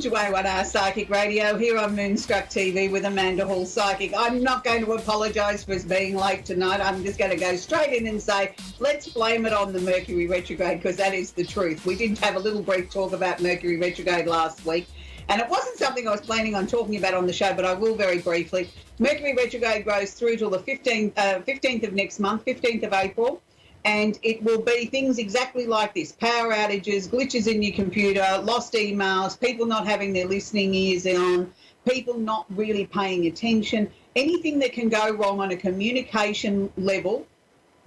Welcome to A1R Psychic Radio here on Moonstruck TV with Amanda Hall Psychic. I'm not going to apologise for us being late tonight. I'm just going to go straight in and say, let's blame it on the Mercury retrograde, because that is the truth. We did have a little brief talk about Mercury retrograde last week, and it wasn't something I was planning on talking about on the show, but I will very briefly. Mercury retrograde goes through till the 15th of next month, 15th of April. And it will be things exactly like this: power outages, glitches in your computer, lost emails, people not having their listening ears on, people not really paying attention. Anything that can go wrong on a communication level,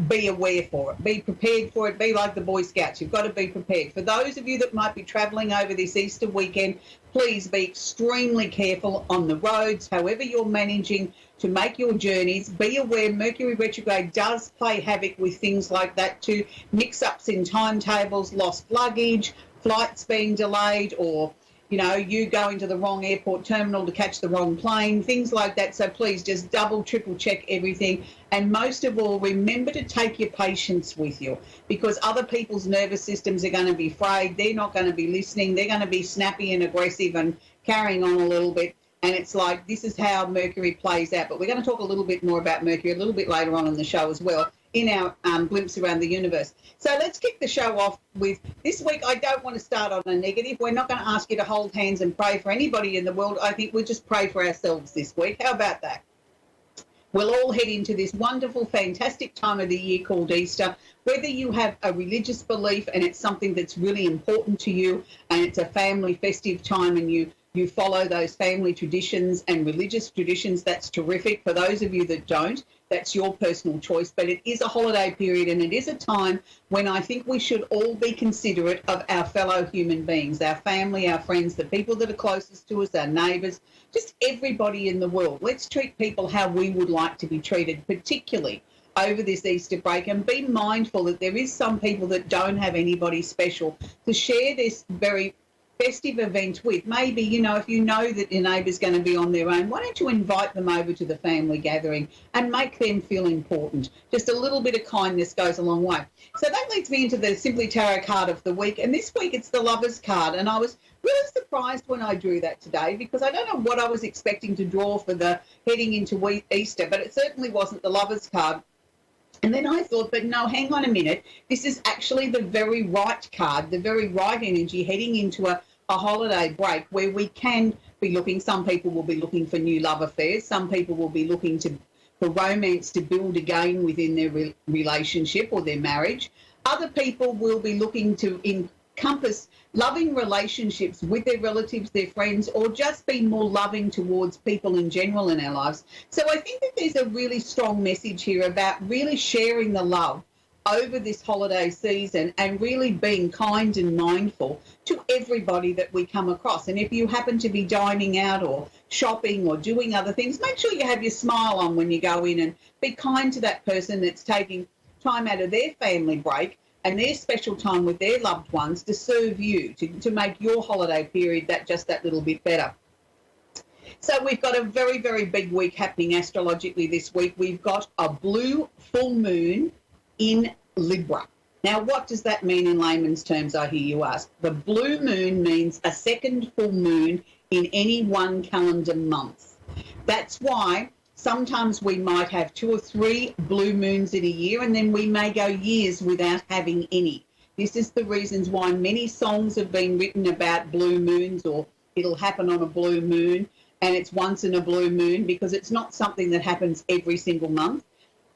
be aware for it, be prepared for it, be like the Boy Scouts. You've got to be prepared. For those of you that might be travelling over this Easter weekend, please be extremely careful on the roads, however you're managing to make your journeys. Be aware Mercury retrograde does play havoc with things like that too, mix-ups in timetables, lost luggage, flights being delayed, or you going to the wrong airport terminal to catch the wrong plane, things like that. So please just double, triple check everything. And most of all, remember to take your patients with you, because other people's nervous systems are going to be frayed. They're not going to be listening. They're going to be snappy and aggressive and carrying on a little bit. And it's like, this is how Mercury plays out. But we're going to talk a little bit more about Mercury a little bit later on in the show as well, in our glimpse around the universe. So let's kick the show off with this week. I don't want to start on a negative. We're not going to ask you to hold hands and pray for anybody in the world. I think we'll just pray for ourselves this week. How about that? We'll all head into this wonderful, fantastic time of the year called Easter. Whether you have a religious belief and it's something that's really important to you, and it's a family festive time, and you follow those family traditions and religious traditions, that's terrific. For those of you that don't, that's your personal choice. But it is a holiday period, and it is a time when I think we should all be considerate of our fellow human beings, our family, our friends, the people that are closest to us, our neighbours, just everybody in the world. Let's treat people how we would like to be treated, particularly over this Easter break, and be mindful that there is some people that don't have anybody special to share this very festive event with. Maybe, if you know that your neighbour's going to be on their own, why don't you invite them over to the family gathering and make them feel important? Just a little bit of kindness goes a long way. So that leads me into the Simply Tarot card of the week. And this week it's the Lovers card. And I was really surprised when I drew that today, because I don't know what I was expecting to draw for the heading into Easter, but it certainly wasn't the Lovers card. And then I thought, but no, hang on a minute. This is actually the very right card, the very right energy heading into a holiday break, where we can be looking. Some people will be looking for new love affairs. Some people will be looking for romance to build again within their relationship or their marriage. Other people will be looking to encompass loving relationships with their relatives, their friends, or just be more loving towards people in general in our lives. So I think that there's a really strong message here about really sharing the love over this holiday season and really being kind and mindful to everybody that we come across. And if you happen to be dining out or shopping or doing other things, make sure you have your smile on when you go in, and be kind to that person that's taking time out of their family break and their special time with their loved ones to serve you, to make your holiday period that little bit better. So we've got a very, very big week happening astrologically this week. We've got a blue full moon in Libra. Now, what does that mean in layman's terms, I hear you ask? The blue moon means a second full moon in any one calendar month. That's why sometimes we might have 2 or 3 blue moons in a year, and then we may go years without having any. This is the reasons why many songs have been written about blue moons, or it'll happen on a blue moon, and it's once in a blue moon, because it's not something that happens every single month.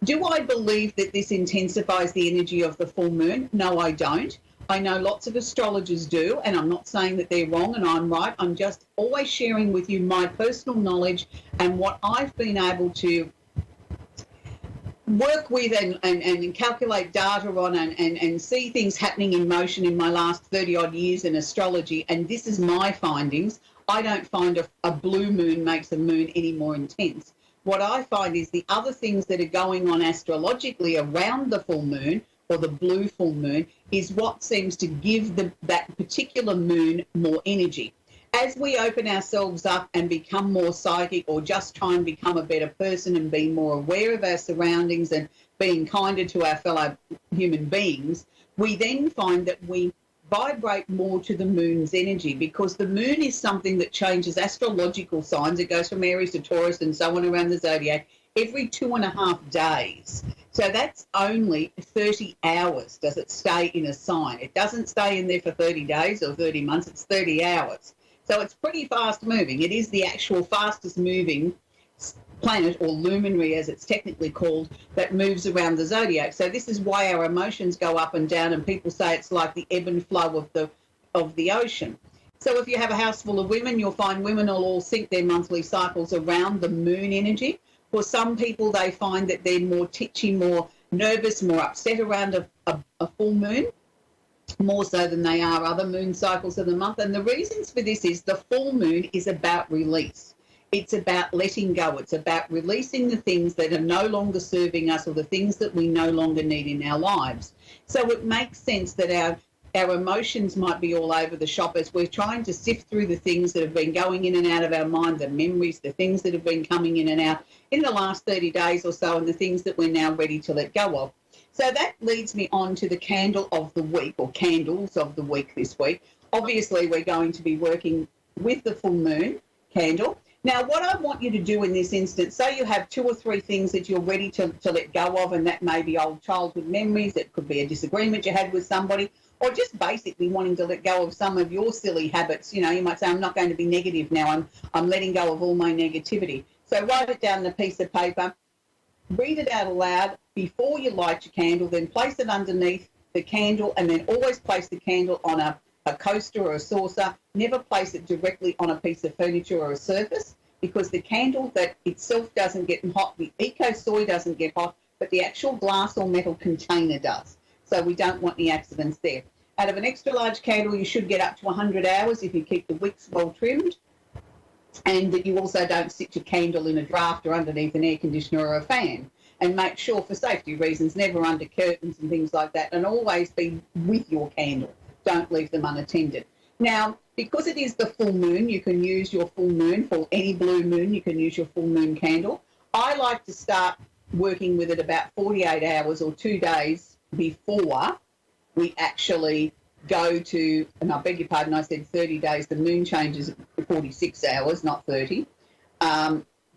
Do I believe that this intensifies the energy of the full moon? No, I don't. I know lots of astrologers do, and I'm not saying that they're wrong and I'm right. I'm just always sharing with you my personal knowledge and what I've been able to work with and calculate data on and see things happening in motion in my last 30-odd years in astrology, and this is my findings. I don't find a blue moon makes a moon any more intense. What I find is the other things that are going on astrologically around the full moon, or the blue full moon, is what seems to give that particular moon more energy. As we open ourselves up and become more psychic, or just try and become a better person and be more aware of our surroundings and being kinder to our fellow human beings, we then find that we vibrate more to the moon's energy, because the moon is something that changes astrological signs. It goes from Aries to Taurus and so on around the zodiac every 2.5 days. So that's only 30 hours does it stay in a sign. It doesn't stay in there for 30 days or 30 months. It's 30 hours. So it's pretty fast moving. It is the actual fastest moving planet, or luminary as it's technically called, that moves around the zodiac. So this is why our emotions go up and down, and people say it's like the ebb and flow of the ocean. So if you have a house full of women, you'll find women will all sync their monthly cycles around the moon energy. For some people, they find that they're more titchy, more nervous, more upset around a full moon, more so than they are other moon cycles of the month. And the reasons for this is the full moon is about release. It's about letting go. It's about releasing the things that are no longer serving us, or the things that we no longer need in our lives. So it makes sense that our emotions might be all over the shop as we're trying to sift through the things that have been going in and out of our mind, the memories, the things that have been coming in and out in the last 30 days or so, and the things that we're now ready to let go of. So that leads me on to the candle of the week, or candles of the week this week. Obviously, we're going to be working with the full moon candle. Now, what I want you to do in this instance, say you have 2 or 3 things that you're ready to let go of, and that may be old childhood memories, it could be a disagreement you had with somebody, or just basically wanting to let go of some of your silly habits. You know, you might say, I'm not going to be negative now, I'm letting go of all my negativity. So write it down on a piece of paper, read it out aloud before you light your candle, then place it underneath the candle, and then always place the candle on a coaster or a saucer. Never place it directly on a piece of furniture or a surface, because the candle that itself doesn't get hot, the eco soy doesn't get hot, but the actual glass or metal container does. So we don't want any accidents there. Out of an extra large candle, you should get up to 100 hours if you keep the wicks well trimmed, and that you also don't sit your candle in a draft or underneath an air conditioner or a fan. And make sure, for safety reasons, never under curtains and things like that, and always be with your candle. Don't leave them unattended. Now, because it is the full moon, you can use your full moon. For any blue moon, you can use your full moon candle. I like to start working with it about 48 hours or 2 days before we actually go to, and I beg your pardon, I said 30 days. The moon changes 46 hours, not 30.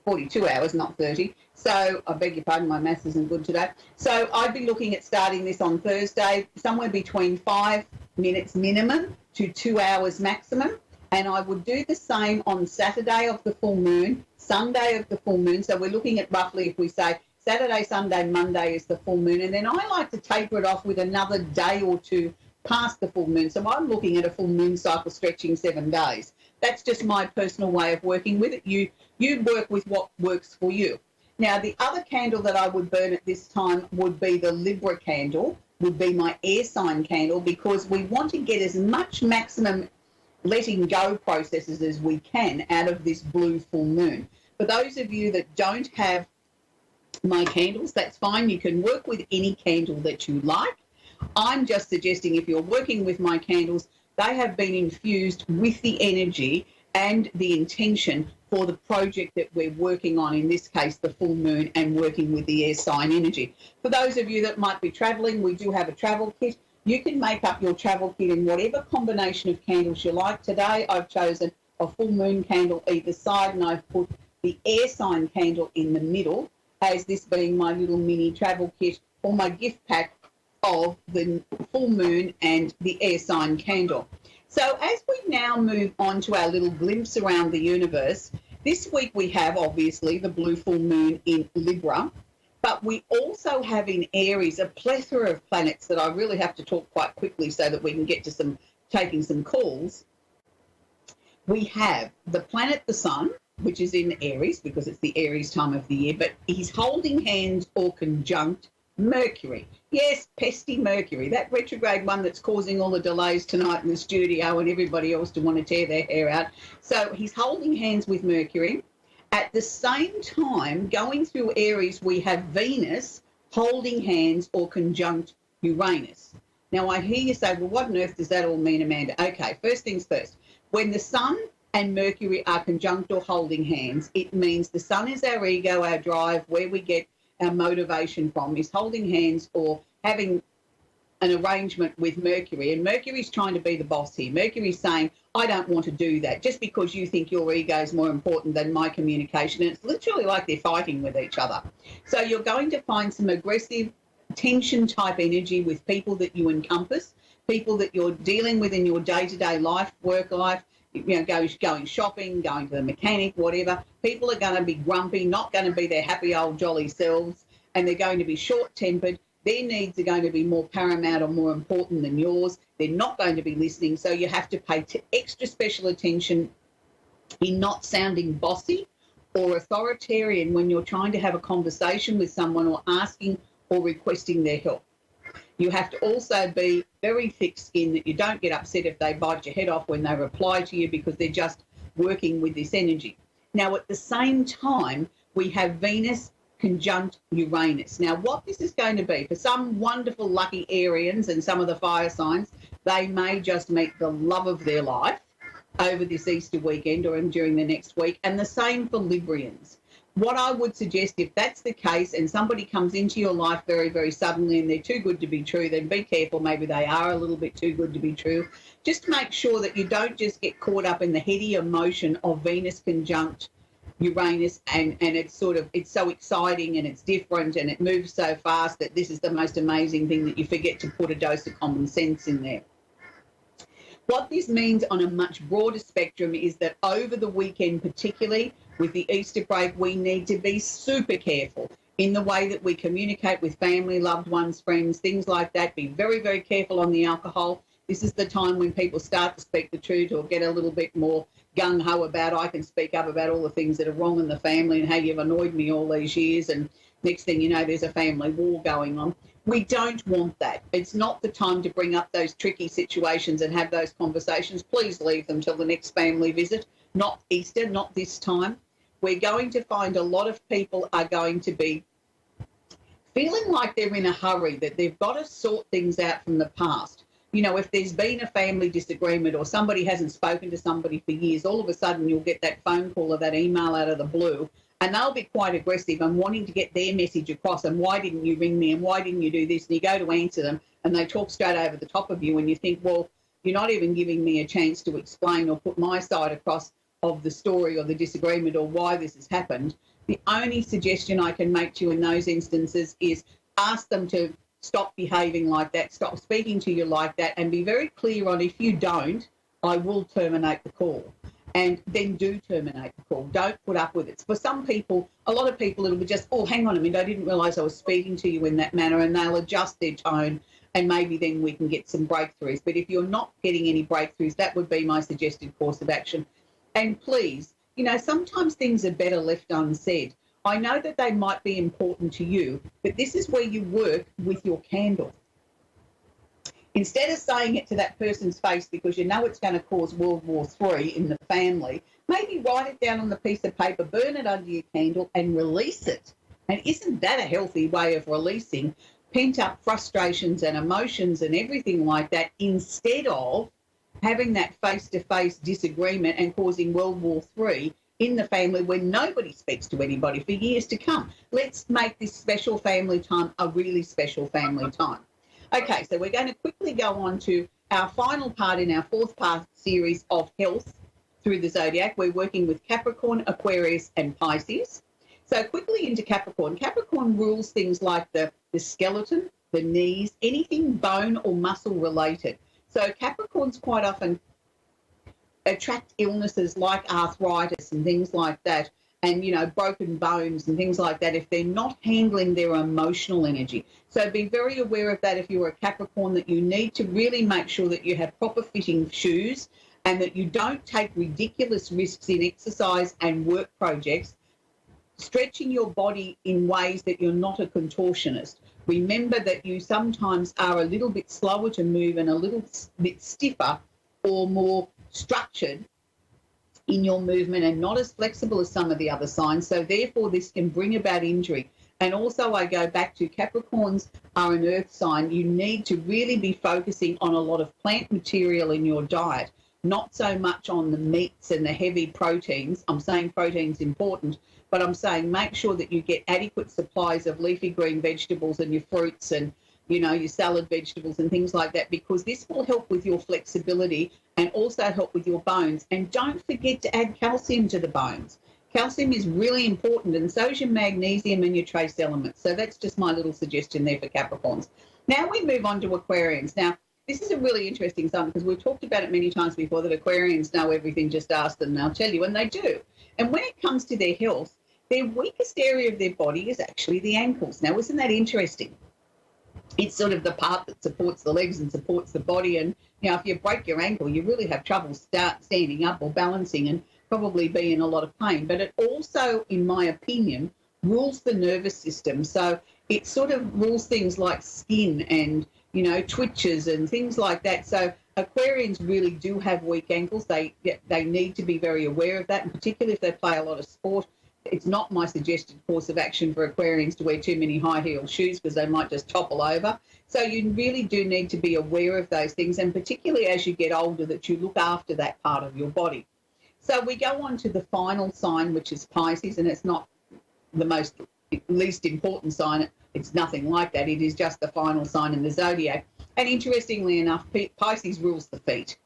42 hours, not 30. So I beg your pardon, my maths isn't good today. So I'd be looking at starting this on Thursday, somewhere between 5 minutes minimum to 2 hours maximum. And I would do the same on Saturday of the full moon, Sunday of the full moon. So we're looking at roughly, if we say Saturday, Sunday, Monday is the full moon. And then I like to taper it off with another day or two past the full moon. So I'm looking at a full moon cycle stretching 7 days. That's just my personal way of working with it. You work with what works for you. Now, the other candle that I would burn at this time would be the Libra candle, would be my air sign candle, because we want to get as much maximum letting go processes as we can out of this blue full moon. For those of you that don't have my candles, that's fine. You can work with any candle that you like. I'm just suggesting, if you're working with my candles, they have been infused with the energy and the intention for the project that we're working on, in this case, the full moon, and working with the air sign energy. For those of you that might be travelling, we do have a travel kit. You can make up your travel kit in whatever combination of candles you like. Today, I've chosen a full moon candle either side, and I've put the air sign candle in the middle, as this being my little mini travel kit or my gift pack of the full moon and the air sign candle. So as we now move on to our little glimpse around the universe, this week we have obviously the blue full moon in Libra, but we also have in Aries a plethora of planets that I really have to talk quite quickly so that we can get to taking some calls. We have the planet the Sun, which is in Aries because it's the Aries time of the year, but he's holding hands or conjunct Mercury. Yes, pesky Mercury, that retrograde one that's causing all the delays tonight in the studio and everybody else to want to tear their hair out. So he's holding hands with Mercury. At the same time, going through Aries, we have Venus holding hands or conjunct Uranus. Now, I hear you say, well, what on earth does that all mean, Amanda? Okay, first things first. When the Sun and Mercury are conjunct or holding hands, it means the Sun is our ego, our drive, where we get our motivation from, is holding hands or having an arrangement with Mercury, and Mercury's trying to be the boss here. Mercury's saying, I don't want to do that just because you think your ego is more important than my communication. And it's literally like they're fighting with each other. So you're going to find some aggressive tension type energy with people that you encompass, people that you're dealing with in your day-to-day life, work life, going shopping, going to the mechanic, whatever. People are going to be grumpy, not going to be their happy old jolly selves, and they're going to be short-tempered. Their needs are going to be more paramount or more important than yours. They're not going to be listening, so you have to pay extra special attention in not sounding bossy or authoritarian when you're trying to have a conversation with someone or asking or requesting their help. You have to also be very thick-skinned, that you don't get upset if they bite your head off when they reply to you, because they're just working with this energy. Now, at the same time, we have Venus conjunct Uranus. Now, what this is going to be, for some wonderful lucky Arians and some of the fire signs, they may just meet the love of their life over this Easter weekend or during the next week, and the same for Librians. What I would suggest, if that's the case and somebody comes into your life very, very suddenly and they're too good to be true, then be careful. Maybe they are a little bit too good to be true. Just make sure that you don't just get caught up in the heady emotion of Venus conjunct Uranus, and it's so exciting and it's different and it moves so fast that this is the most amazing thing, that you forget to put a dose of common sense in there. What this means on a much broader spectrum is that over the weekend, particularly with the Easter break, we need to be super careful in the way that we communicate with family, loved ones, friends, things like that. Be very, very careful on the alcohol. This is the time when people start to speak the truth or get a little bit more gung-ho about, I can speak up about all the things that are wrong in the family and how you've annoyed me all these years, and next thing you know, there's a family war going on. We don't want that. It's not the time to bring up those tricky situations and have those conversations. Please leave them till the next family visit, not Easter, not this time. We're going to find a lot of people are going to be feeling like they're in a hurry, that they've got to sort things out from the past. You know, if there's been a family disagreement or somebody hasn't spoken to somebody for years, all of a sudden you'll get that phone call or that email out of the blue, and they'll be quite aggressive and wanting to get their message across, and why didn't you ring me and why didn't you do this? And you go to answer them and they talk straight over the top of you, and you think, well, you're not even giving me a chance to explain or put my side across of the story or the disagreement or why this has happened. The only suggestion I can make to you in those instances is ask them to stop behaving like that, stop speaking to you like that, and be very clear on, if you don't, I will terminate the call. And then do terminate the call. Don't put up with it. For some people, a lot of people, it'll be just, oh, hang on a minute, I didn't realise I was speaking to you in that manner, and they'll adjust their tone, and maybe then we can get some breakthroughs. But if you're not getting any breakthroughs, that would be my suggested course of action. And please, you know, sometimes things are better left unsaid. I know that they might be important to you, but this is where you work with your candle. Instead of saying it to that person's face because you know it's going to cause World War III in the family, maybe write it down on the piece of paper, burn it under your candle and release it. And isn't that a healthy way of releasing pent-up frustrations and emotions and everything like that, instead of having that face-to-face disagreement and causing World War III in the family when nobody speaks to anybody for years to come? Let's make this special family time a really special family time. Okay, so we're going to quickly go on to our final part in our fourth part series of health through the zodiac. We're working with Capricorn, Aquarius and Pisces. So quickly into Capricorn. Capricorn rules things like the skeleton, the knees, anything bone or muscle related. So Capricorns quite often attract illnesses like arthritis and things like that, and, you know, broken bones and things like that if they're not handling their emotional energy. So be very aware of that if you're a Capricorn, that you need to really make sure that you have proper fitting shoes and that you don't take ridiculous risks in exercise and work projects, stretching your body in ways that you're not a contortionist. Remember that you sometimes are a little bit slower to move and a little bit stiffer or more structured in your movement and not as flexible as some of the other signs. So therefore this can bring about injury. And also I go back to Capricorns are an earth sign. You need to really be focusing on a lot of plant material in your diet, not so much on the meats and the heavy proteins. I'm saying protein's important, but I'm saying make sure that you get adequate supplies of leafy green vegetables and your fruits and your salad vegetables and things like that, because this will help with your flexibility and also help with your bones. And don't forget to add calcium to the bones. Calcium is really important, and so is your magnesium and your trace elements. So that's just my little suggestion there for Capricorns. Now we move on to Aquarians. Now, this is a really interesting sign because we've talked about it many times before, that Aquarians know everything, just ask them and they'll tell you, and they do. And when it comes to their health, their weakest area of their body is actually the ankles. Now, isn't that interesting? It's sort of the part that supports the legs and supports the body. And, if you break your ankle, you really have trouble standing up or balancing and probably be in a lot of pain. But it also, in my opinion, rules the nervous system. So it sort of rules things like skin and, twitches and things like that. So Aquarians really do have weak ankles. They need to be very aware of that, and particularly if they play a lot of sport. It's not my suggested course of action for Aquarians to wear too many high-heeled shoes because they might just topple over. So you really do need to be aware of those things, and particularly as you get older, that you look after that part of your body. So we go on to the final sign, which is Pisces, and it's not the least important sign. It's nothing like that. It is just the final sign in the zodiac. And interestingly enough, Pisces rules the feet.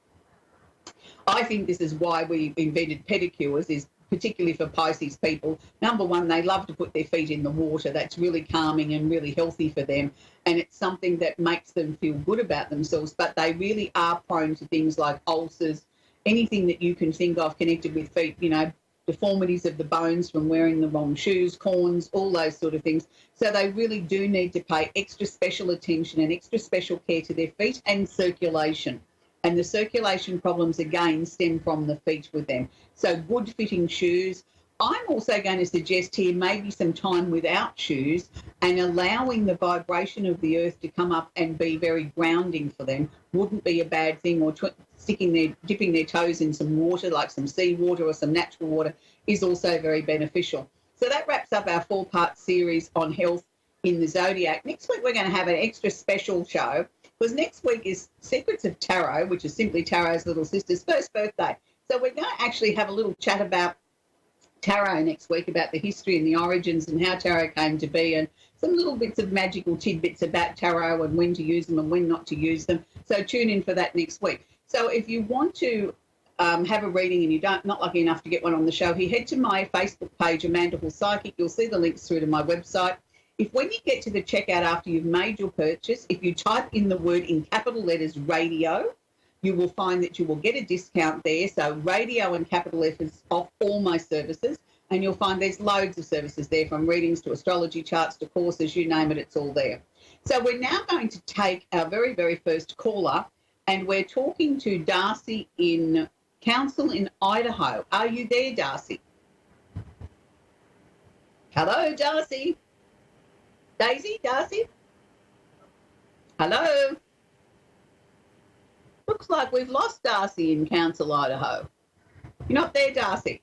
I think this is why we invented pedicures, is particularly for Pisces people. Number one, they love to put their feet in the water. That's really calming and really healthy for them. And it's something that makes them feel good about themselves. But they really are prone to things like ulcers, anything that you can think of connected with feet, deformities of the bones from wearing the wrong shoes, corns, all those sort of things. So they really do need to pay extra special attention and extra special care to their feet and circulation. And the circulation problems, again, stem from the feet with them. So good fitting shoes. I'm also going to suggest here maybe some time without shoes and allowing the vibration of the earth to come up and be very grounding for them wouldn't be a bad thing, or dipping their toes in some water, like some seawater or some natural water, is also very beneficial. So that wraps up our 4-part series on health in the zodiac. Next week, we're going to have an extra special show, because next week is Secrets of Tarot, which is simply Tarot's little sister's first birthday. So we're going to actually have a little chat about tarot next week, about the history and the origins and how tarot came to be, and some little bits of magical tidbits about tarot and when to use them and when not to use them. So tune in for that next week. So if you want to have a reading and you're not lucky enough to get one on the show, head to my Facebook page, Amanda Hall Psychic. You'll see the links through to my website. If when you get to the checkout after you've made your purchase, if you type in the word in capital letters radio, you will find that you will get a discount there. So radio and capital letters off all my services. And you'll find there's loads of services there, from readings to astrology charts to courses, you name it, it's all there. So we're now going to take our very, very first caller, and we're talking to Darcy in Council in Idaho. Are you there, Darcy? Hello, Darcy. Daisy, Darcy? Hello? Looks like we've lost Darcy in Council, Idaho. You're not there, Darcy?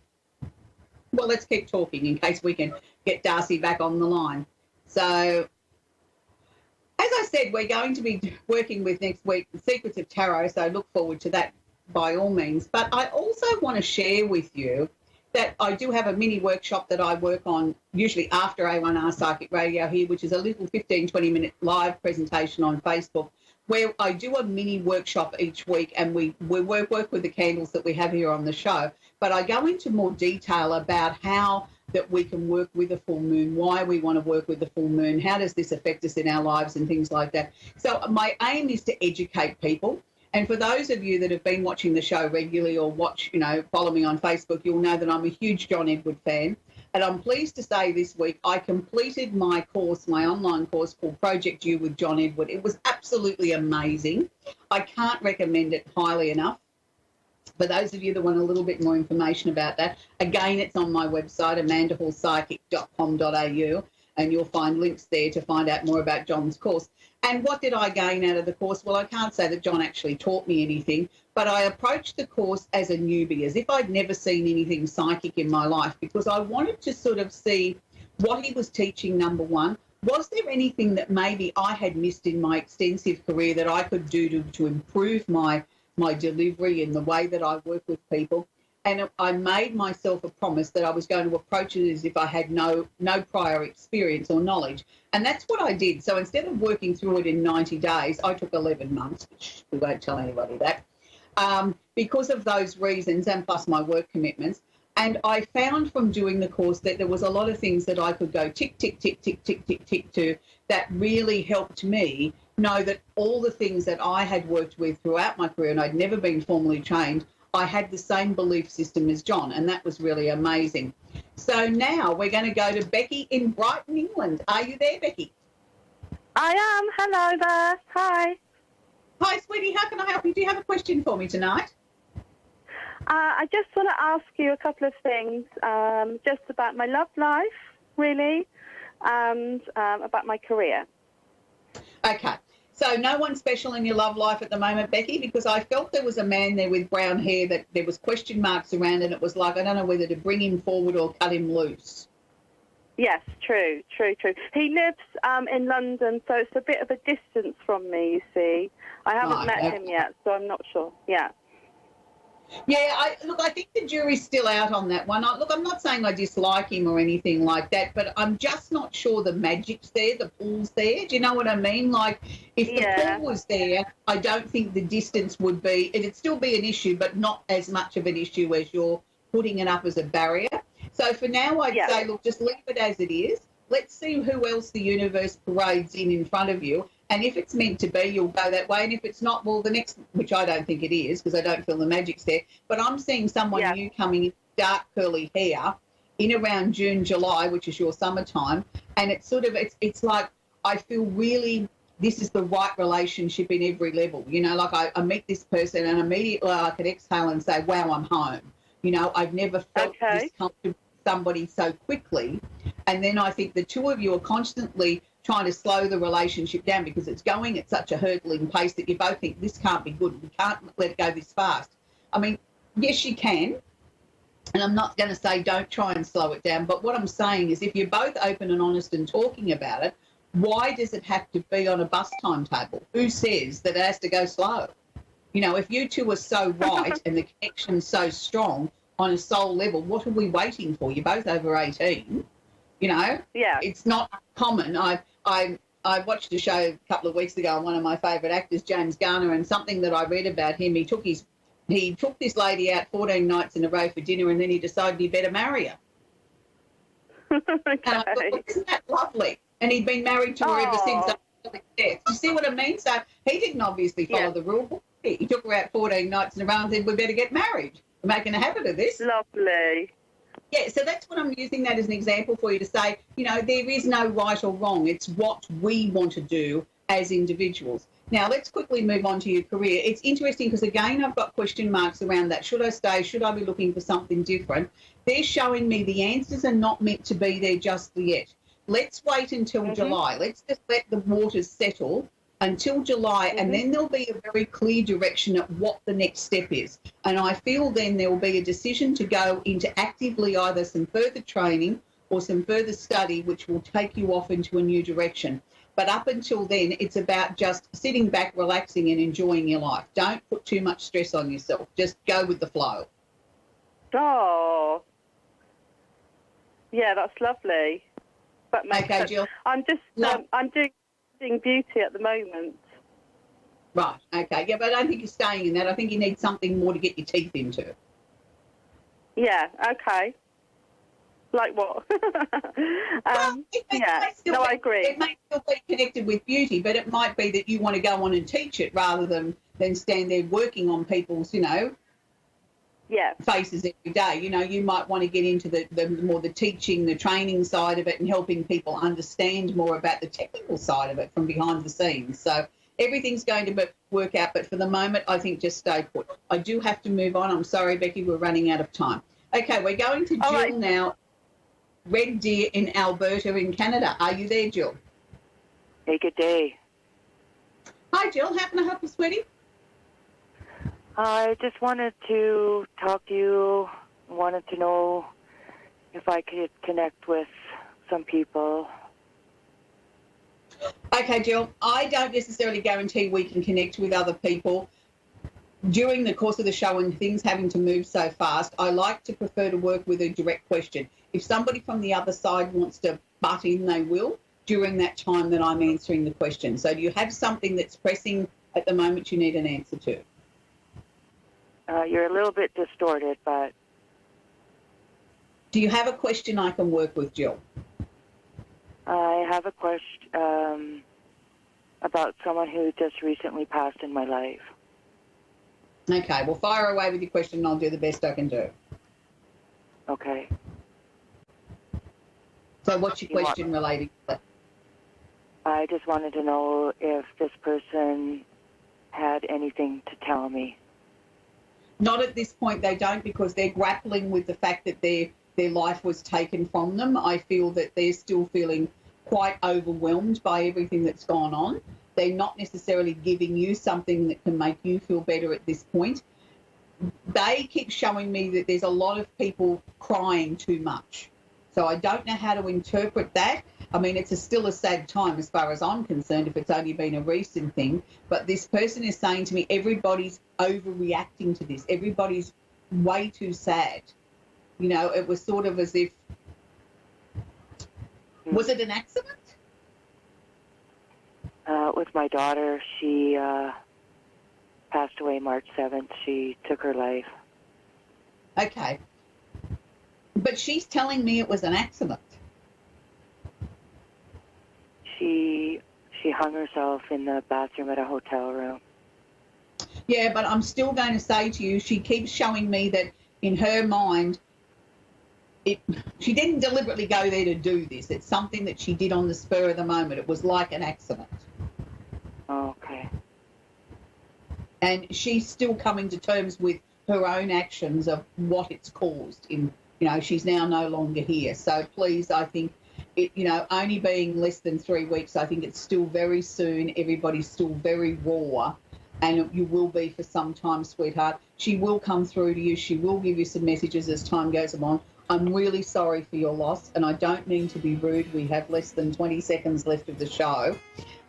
Well, let's keep talking in case we can get Darcy back on the line. So, as I said, we're going to be working with next week the Secrets of Tarot, so look forward to that by all means. But I also want to share with you that I do have a mini workshop that I work on, usually after A1R Psychic Radio here, which is a little 15, 20-minute live presentation on Facebook, where I do a mini workshop each week, and we work with the candles that we have here on the show. But I go into more detail about how that we can work with a full moon, why we want to work with the full moon, how does this affect us in our lives and things like that. So my aim is to educate people. And for those of you that have been watching the show regularly or follow me on Facebook, you'll know that I'm a huge John Edward fan. And I'm pleased to say this week I completed my course, my online course called Project You with John Edward. It was absolutely amazing. I can't recommend it highly enough. For those of you that want a little bit more information about that, again, it's on my website, amandahallpsychic.com.au, and you'll find links there to find out more about John's course. And what did I gain out of the course? Well, I can't say that John actually taught me anything, but I approached the course as a newbie, as if I'd never seen anything psychic in my life, because I wanted to sort of see what he was teaching, number one. Was there anything that maybe I had missed in my extensive career that I could do to improve my delivery and the way that I work with people? and I made myself a promise that I was going to approach it as if I had no prior experience or knowledge. And that's what I did. So instead of working through it in 90 days, I took 11 months, which we won't tell anybody that, because of those reasons and plus my work commitments. And I found from doing the course that there was a lot of things that I could go tick, tick, tick, tick, tick, tick, tick to that really helped me know that all the things that I had worked with throughout my career, and I'd never been formally trained, I had the same belief system as John, and that was really amazing. So now we're going to go to Becky in Brighton, England. Are you there, Becky? I am. Hello there. Hi. Hi, sweetie. How can I help you? Do you have a question for me tonight? I just want to ask you a couple of things, just about my love life, really, and about my career. Okay. So no one special in your love life at the moment, Becky, because I felt there was a man there with brown hair that there was question marks around, and it was like, I don't know whether to bring him forward or cut him loose. Yes, true. He lives in London, so it's a bit of a distance from me, you see. I haven't met him yet, so I'm not sure. Yeah. Yeah, I think the jury's still out on that one. I'm not saying I dislike him or anything like that, but I'm just not sure the magic's there, the pull's there. Do you know what I mean? Like, if the pull was there, I don't think the distance would be, it'd still be an issue, but not as much of an issue as you're putting it up as a barrier. So for now, I'd say, look, just leave it as it is. Let's see who else the universe parades in front of you. And if it's meant to be, you'll go that way. And if it's not, well, the next, which I don't think it is because I don't feel the magic's there, but I'm seeing someone new coming in dark curly hair in around June, July, which is your summertime. And it's sort of, it's like I feel really this is the right relationship in every level. You know, like I meet this person and immediately I can exhale and say, wow, I'm home. You know, I've never felt this comfortable with somebody so quickly. And then I think the two of you are constantly trying to slow the relationship down because it's going at such a hurtling pace that you both think this can't be good. We can't let it go this fast. I mean, yes, you can. And I'm not going to say don't try and slow it down. But what I'm saying is if you're both open and honest and talking about it, why does it have to be on a bus timetable? Who says that it has to go slow? You know, if you two are so right and the connection's so strong on a soul level, what are we waiting for? You're both over 18. You know, it's not common. I watched a show a couple of weeks ago on one of my favourite actors, James Garner, and something that I read about him, he took this lady out 14 nights in a row for dinner and then he decided he better marry her. And I thought, well, isn't that lovely? And he'd been married to her ever since after death. You see what I mean? So he didn't obviously follow the rule book. He took her out 14 nights in a row and said, we better get married. We're making a habit of this. Lovely. Yeah, so that's what I'm using that as an example for you to say, you know, there is no right or wrong. It's what we want to do as individuals. Now, let's quickly move on to your career. It's interesting because, again, I've got question marks around that. Should I stay? Should I be looking for something different? They're showing me the answers are not meant to be there just yet. Let's wait until July. Let's just let the waters settle until July, and then there'll be a very clear direction at what the next step is. And I feel then there will be a decision to go into actively either some further training or some further study, which will take you off into a new direction. But up until then, it's about just sitting back, relaxing and enjoying your life. Don't put too much stress on yourself. Just go with the flow. Oh, yeah, that's lovely. That makes sense. Jill. I'm just, I'm doing beauty at the moment. Right, okay. Yeah, but I don't think you're staying in that. I think you need something more to get your teeth into. Yeah, okay. Like what? I agree. It may still be connected with beauty, but it might be that you want to go on and teach it rather than stand there working on people's, you know, faces every day. You know, you might want to get into the more the teaching, the training side of it and helping people understand more about the technical side of it from behind the scenes. So everything's going to work out, but for the moment, I think just stay put. I do have to move on. I'm sorry, Becky, we're running out of time. Okay, we're going to Jill now. Red Deer in Alberta in Canada. Are you there, Jill? Hey, good day. Hi, Jill. How can I help you, sweetie? I just wanted to talk to you, wanted to know if I could connect with some people. Okay, Jill, I don't necessarily guarantee we can connect with other people. during the course of the show and things having to move so fast, I like to prefer to work with a direct question. If somebody from the other side wants to butt in, they will during that time that I'm answering the question. So do you have something that's pressing at the moment you need an answer to? You're a little bit distorted, but... Do you have a question I can work with, Jill? I have a question about someone who just recently passed in my life. Okay, well, fire away with your question and I'll do the best I can do. Okay. So what's your question relating to that? I just wanted to know if this person had anything to tell me. Not at this point, they don't, because they're grappling with the fact that their life was taken from them. I feel that they're still feeling quite overwhelmed by everything that's gone on. They're not necessarily giving you something that can make you feel better at this point. They keep showing me that there's a lot of people crying too much. So I don't know how to interpret that. I mean, it's still a sad time as far as I'm concerned if it's only been a recent thing. But this person is saying to me, everybody's overreacting to this. Everybody's way too sad. You know, it was sort of as if, was it an accident? With my daughter, she passed away March 7th. She took her life. Okay. But she's telling me it was an accident. She hung herself in the bathroom at a hotel room. Yeah, but I'm still going to say to you, she keeps showing me that in her mind, she didn't deliberately go there to do this. It's something that she did on the spur of the moment. It was like an accident. Okay. And she's still coming to terms with her own actions of what it's caused. She's now no longer here. So please, I think, only being less than 3 weeks, I think it's still very soon. Everybody's still very raw, and you will be for some time, sweetheart. She will come through to you. She will give you some messages as time goes on. I'm really sorry for your loss, and I don't mean to be rude. We have less than 20 seconds left of the show.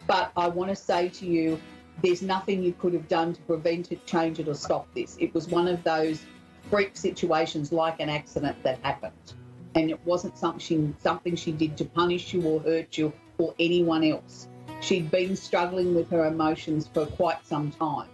But I want to say to you, there's nothing you could have done to prevent it, change it, or stop this. It was one of those freak situations like an accident that happened. And it wasn't something she did to punish you or hurt you or anyone else. She'd been struggling with her emotions for quite some time.